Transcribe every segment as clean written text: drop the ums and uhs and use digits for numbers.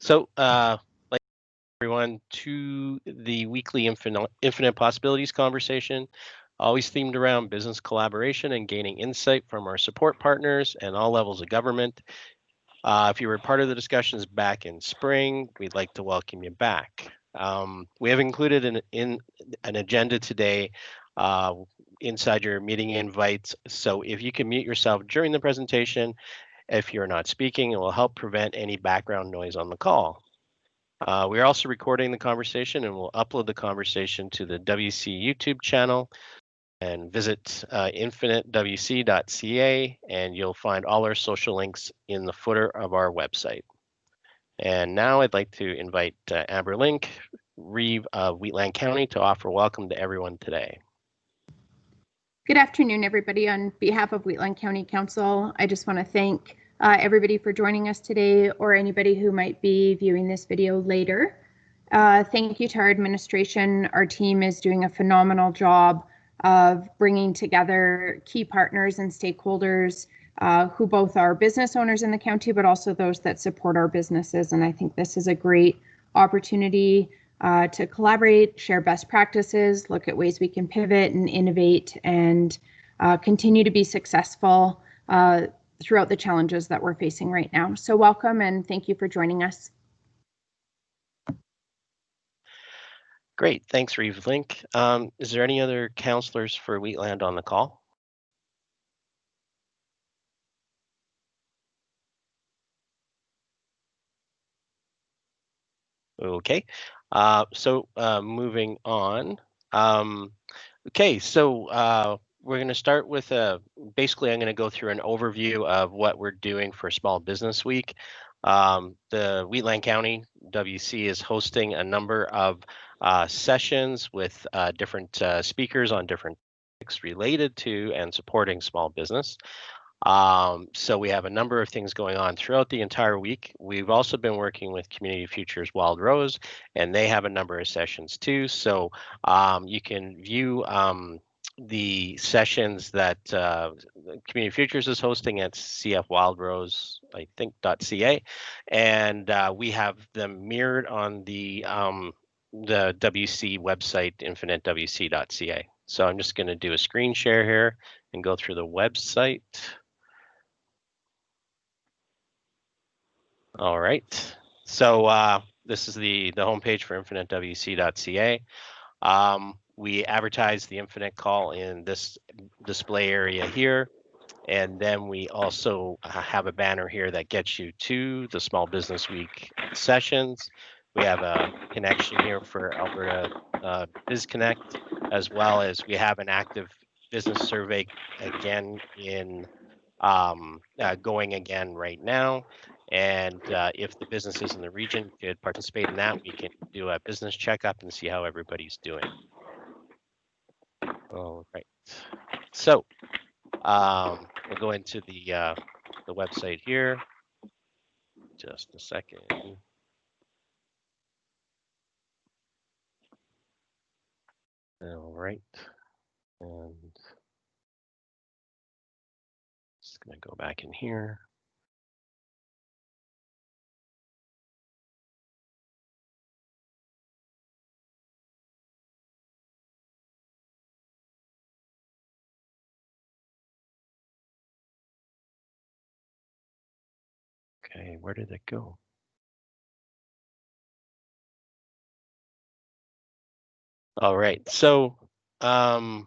Like everyone, to the weekly Infinite Possibilities conversation, always themed around business collaboration and gaining insight from our support partners and all levels of government. If you were part of the discussions back in spring, we'd like to welcome you back. We have included in an agenda today inside your meeting invites. So if you can mute yourself during the presentation, if you're not speaking, it will help prevent any background noise on the call. We are also recording the conversation and we'll upload the conversation to the WC YouTube channel, and visit infinitewc.ca and you'll find all our social links in the footer of our website. And now I'd like to invite Amber Link, Reeve of Wheatland County, to offer welcome to everyone today. Good afternoon, everybody. On behalf of Wheatland County Council, I just want to thank everybody for joining us today, or anybody who might be viewing this video later. Thank you to our administration. Our team is doing a phenomenal job of bringing together key partners and stakeholders who both are business owners in the county, but also those that support our businesses. And I think this is a great opportunity to collaborate, share best practices, look at ways we can pivot and innovate and continue to be successful throughout the challenges that we're facing right now. So welcome and thank you for joining us. Great, thanks, Reeve Link. Is there any other councillors for Wheatland on the call? Okay, so moving on. Okay, so we're going to start with basically I'm going to go through an overview of what we're doing for Small Business Week. The Wheatland County WC is hosting a number of sessions with different speakers on different topics related to and supporting small business. So we have a number of things going on throughout the entire week. We've also been working with Community Futures Wild Rose, and they have a number of sessions too. So you can view the sessions that Community Futures is hosting at CF Wild Rose, I think, .ca, and we have them mirrored on the WC website, infinitewc.ca. So I'm just going to do a screen share here and go through the website. All right, so this is the homepage for infinitewc.ca. We advertise the Infinite Call in this display area here, and then we also have a banner here that gets you to the Small Business Week sessions. We have a connection here for Alberta BizConnect, as well as we have an active business survey again in going again right now. And if the businesses in the region could participate in that, we can do a business checkup and see how everybody's doing. All right. So we'll go into the website here. Just a second. All right. And just going to go back in here. Okay, where did it go? All right, so oh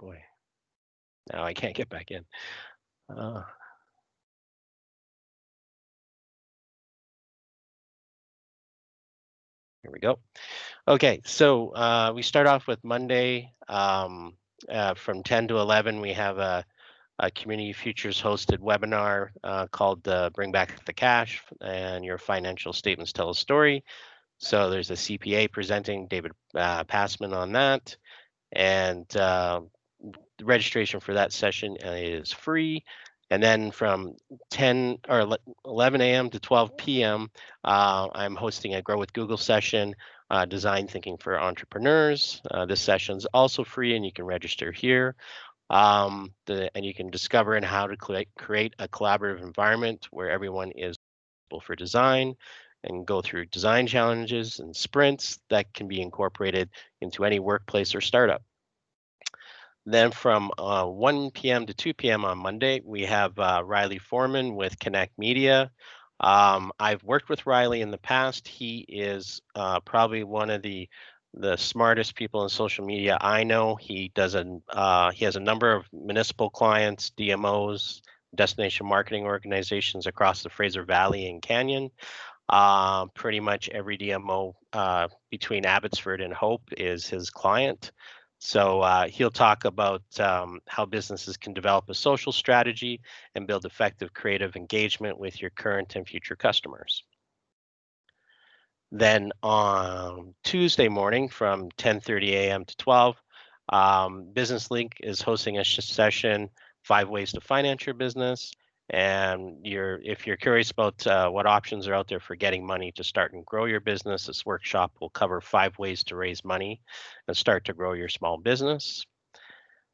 boy, now I can't get back in. Here we go. Okay, so we start off with Monday from 10 to 11. We have a Community Futures hosted webinar called Bring Back the Cash and Your Financial Statements Tell a Story. So there's a CPA presenting, David Passman, on that. And the registration for that session is free. And then from 10 or 11 a.m. to 12 p.m., I'm hosting a Grow with Google session, Design Thinking for Entrepreneurs. This session is also free and you can register here. And you can discover and how to create a collaborative environment where everyone is responsible for design and go through design challenges and sprints that can be incorporated into any workplace or startup. Then from 1 p.m. to 2 p.m. on Monday, we have Riley Foreman with Connect Media. I've worked with Riley in the past. He is probably one of the smartest people in social media I know. He has a number of municipal clients, DMOs, destination marketing organizations across the Fraser Valley and Canyon. Pretty much every DMO between Abbotsford and Hope is his client. So he'll talk about how businesses can develop a social strategy and build effective creative engagement with your current and future customers. Then on Tuesday morning from 10:30 a.m. to 12, Business Link is hosting a session, 5 ways to finance your business. And if you're curious about what options are out there for getting money to start and grow your business, this workshop will cover 5 ways to raise money and start to grow your small business.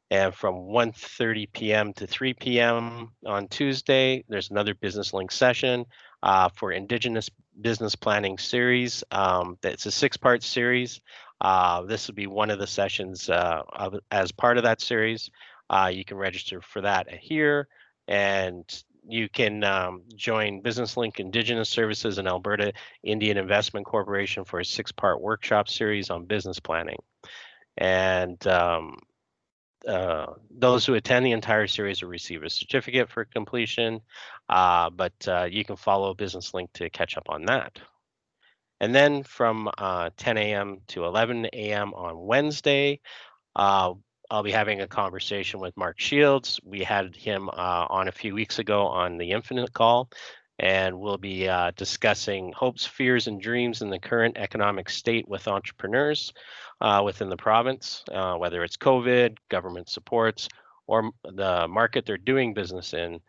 And from 1:30 p.m. to 3 p.m. on Tuesday, there's another Business Link session for Indigenous Business Planning Series. It's a 6-part series. This will be one of the sessions as part of that series. You can register for that here, and you can join Business Link Indigenous Services and Alberta Indian Investment Corporation for a 6-part workshop series on business planning. And those who attend the entire series will receive a certificate for completion, but you can follow Business Link to catch up on that. And then from 10 a.m. to 11 a.m. on Wednesday, I'll be having a conversation with Mark Shields. We had him on a few weeks ago on the Infinite Call, and we'll be discussing hopes, fears, and dreams in the current economic state with entrepreneurs within the province, whether it's COVID, government supports, or the market they're doing business in.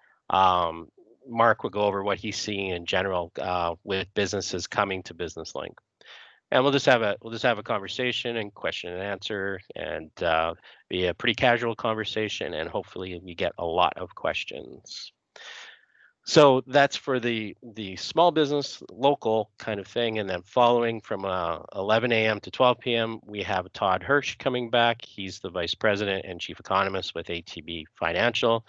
Mark will go over what he's seeing in general with businesses coming to Business Link. And we'll just have a conversation and question and answer, and be a pretty casual conversation, and hopefully you get a lot of questions. So that's for the small business local kind of thing. And then following from 11 a.m. to 12 p.m., we have Todd Hirsch coming back. He's the vice president and chief economist with ATB Financial.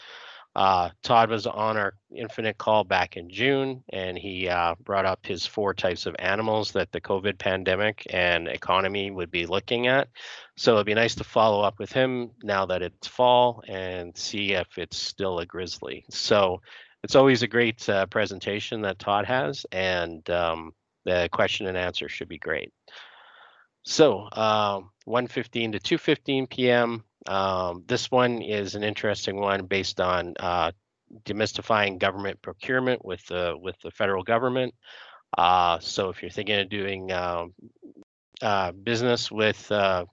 Todd was on our Infinite Call back in June, and he brought up his 4 types of animals that the COVID pandemic and economy would be looking at. So it'd be nice to follow up with him now that it's fall and see if it's still a grizzly. So it's always a great presentation that Todd has, and the question and answer should be great. So 1:15 to 2:15 p.m. This one is an interesting one based on demystifying government procurement with the federal government. So if you're thinking of doing business with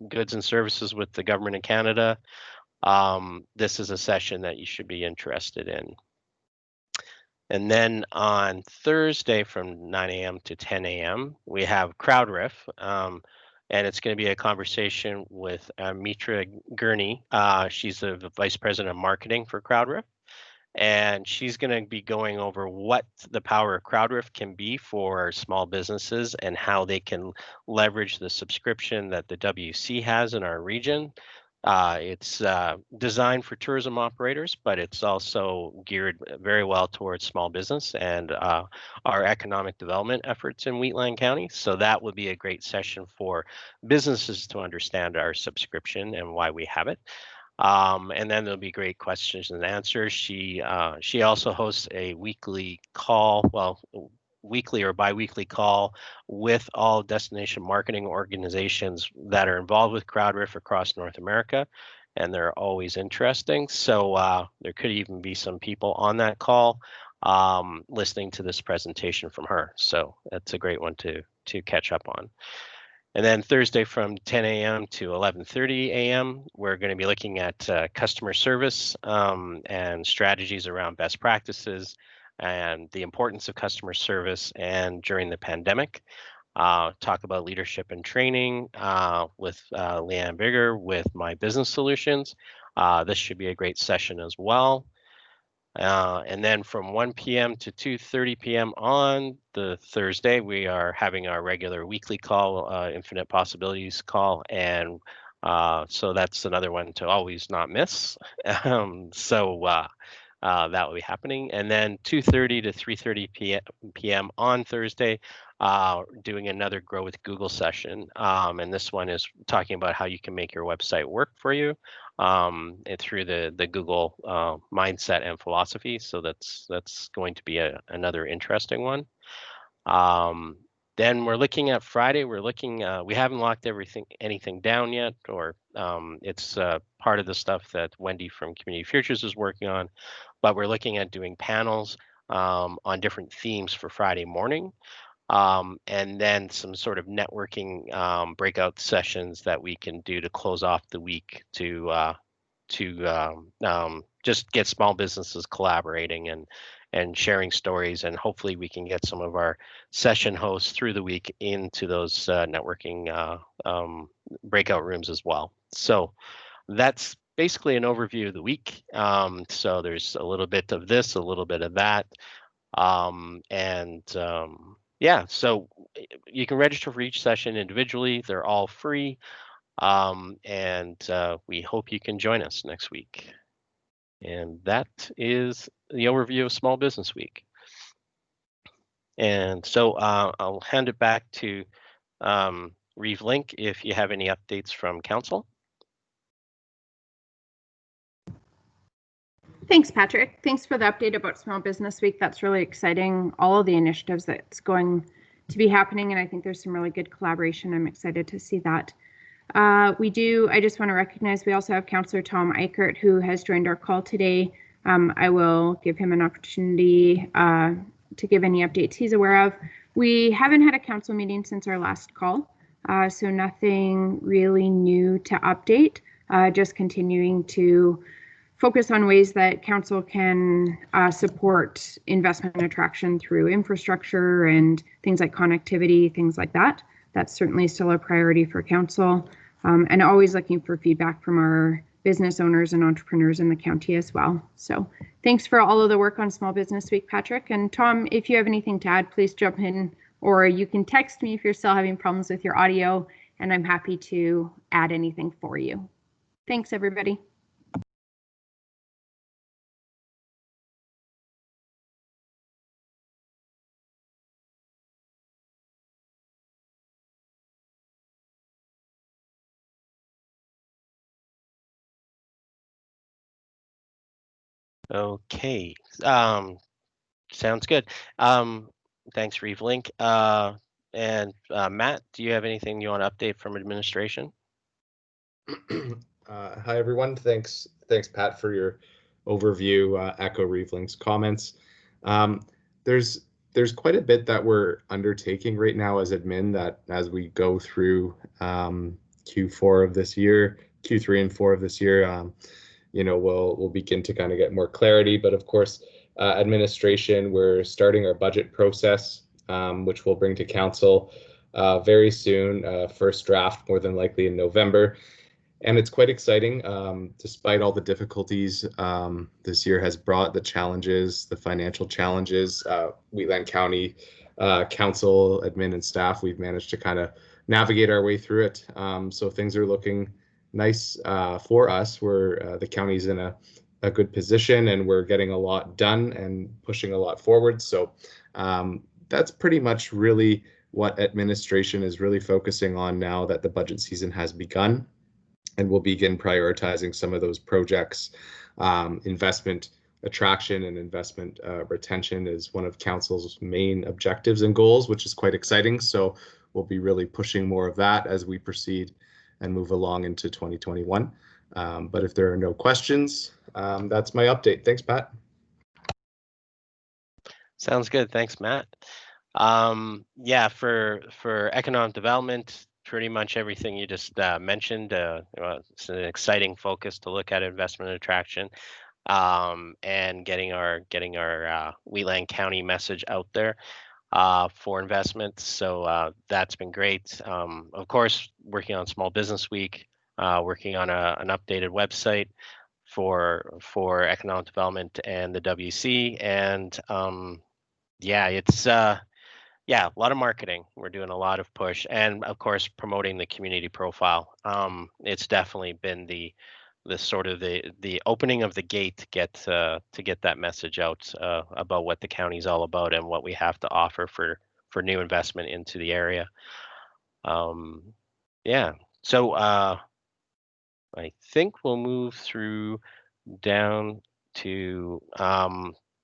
goods and services with the government of Canada, this is a session that you should be interested in. And then on Thursday from 9 a.m. to 10 a.m., we have Crowd Riff. And it's going to be a conversation with Mitra Gurney. She's the vice president of marketing for Crowd Riff. And she's going to be going over what the power of Crowd Riff can be for small businesses and how they can leverage the subscription that the WC has in our region. It's designed for tourism operators, but it's also geared very well towards small business and our economic development efforts in Wheatland County. So that would be a great session for businesses to understand our subscription and why we have it. And then there'll be great questions and answers. She also hosts a weekly call, weekly or biweekly call with all destination marketing organizations that are involved with CrowdRiff across North America, and they're always interesting. So there could even be some people on that call listening to this presentation from her. So that's a great one to catch up on. And then Thursday from 10 a.m. to 11:30 a.m., we're going to be looking at customer service and strategies around best practices and the importance of customer service and during the pandemic. Talk about leadership and training with Leanne Bigger with My Business Solutions. This should be a great session as well. And then from 1 p.m. to 2:30 p.m. on the Thursday, we are having our regular weekly call, Infinite Possibilities call, and so that's another one to always not miss. That will be happening. And then 2:30 to 3:30 p.m. on Thursday, doing another Grow with Google session. And this one is talking about how you can make your website work for you and through the Google mindset and philosophy. So that's going to be another interesting one. Then we're looking at Friday. We're looking. We haven't locked anything down yet, or it's part of the stuff that Wendy from Community Futures is working on. But we're looking at doing panels on different themes for Friday morning. And then some sort of networking breakout sessions that we can do to close off the week to just get small businesses collaborating and sharing stories, and hopefully we can get some of our session hosts through the week into those networking breakout rooms as well. So that's basically an overview of the week. So there's a little bit of this, a little bit of that. Yeah, so you can register for each session individually. They're all free. We hope you can join us next week. And that is the overview of Small Business Week. And so I'll hand it back to Reeve Link if you have any updates from Council. Thanks, Patrick. Thanks for the update about Small Business Week. That's really exciting. All of the initiatives that's going to be happening, and I think there's some really good collaboration. I'm excited to see that. I just want to recognize we also have Councillor Tom Eichert, who has joined our call today. I will give him an opportunity to give any updates he's aware of. We haven't had a council meeting since our last call, so nothing really new to update, just continuing to focus on ways that council can support investment attraction through infrastructure and things like connectivity, things like that. That's certainly still a priority for council, and always looking for feedback from our business owners and entrepreneurs in the county as well. So thanks for all of the work on Small Business Week, Patrick. And Tom, if you have anything to add, please jump in, or you can text me if you're still having problems with your audio, and I'm happy to add anything for you. Thanks, everybody. Okay, sounds good. Thanks, Reeve Link. Matt, do you have anything you want to update from administration? Hi, everyone. Thanks, Pat, for your overview. Echo Reeve Link's comments. There's quite a bit that we're undertaking right now as admin, that as we go through Q4 of this year, Q3 and 4 of this year, we'll begin to kind of get more clarity. But of course, administration, we're starting our budget process, which we'll bring to council very soon. First draft, more than likely in November. And it's quite exciting, despite all the difficulties this year has brought, the challenges, the financial challenges. Wheatland County Council, admin, and staff, we've managed to kind of navigate our way through it. So things are looking nice for us. The county's in a good position, and we're getting a lot done and pushing a lot forward. So that's pretty much really what administration is really focusing on now that the budget season has begun. And we'll begin prioritizing some of those projects. Investment attraction and investment retention is one of council's main objectives and goals, which is quite exciting. So we'll be really pushing more of that as we proceed and move along into 2021. But if there are no questions, that's my update. Thanks, Pat. Sounds good. Thanks, Matt. Yeah, for economic development, pretty much everything you just mentioned. It's an exciting focus to look at investment attraction and getting our Wheatland County message out there for investments. So that's been great. Of course, working on Small Business Week, working on an updated website. for economic development and the WC. And yeah, it's yeah, a lot of marketing. We're doing a lot of push, and of course promoting the community profile. It's definitely been the sort of the opening of the gate to get that message out about what the county's all about and what we have to offer for new investment into the area. Yeah, so I think we'll move through down to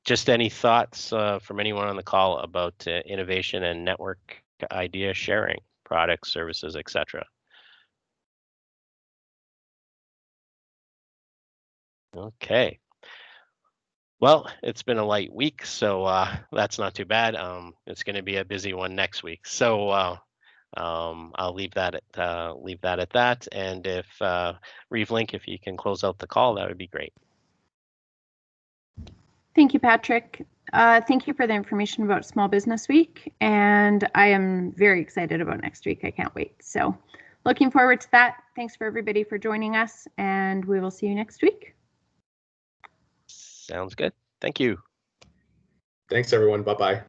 just any thoughts from anyone on the call about innovation and network idea sharing, products, services, etc. Okay. Well, it's been a light week, so that's not too bad. It's going to be a busy one next week, so I'll leave that at that. And if Reeve Link, if you can close out the call, that would be great. Thank you, Patrick. Thank you for the information about Small Business Week, and I am very excited about next week. I can't wait. So looking forward to that. Thanks for everybody for joining us, and we will see you next week. Sounds good. Thank you. Thanks, everyone. Bye-bye.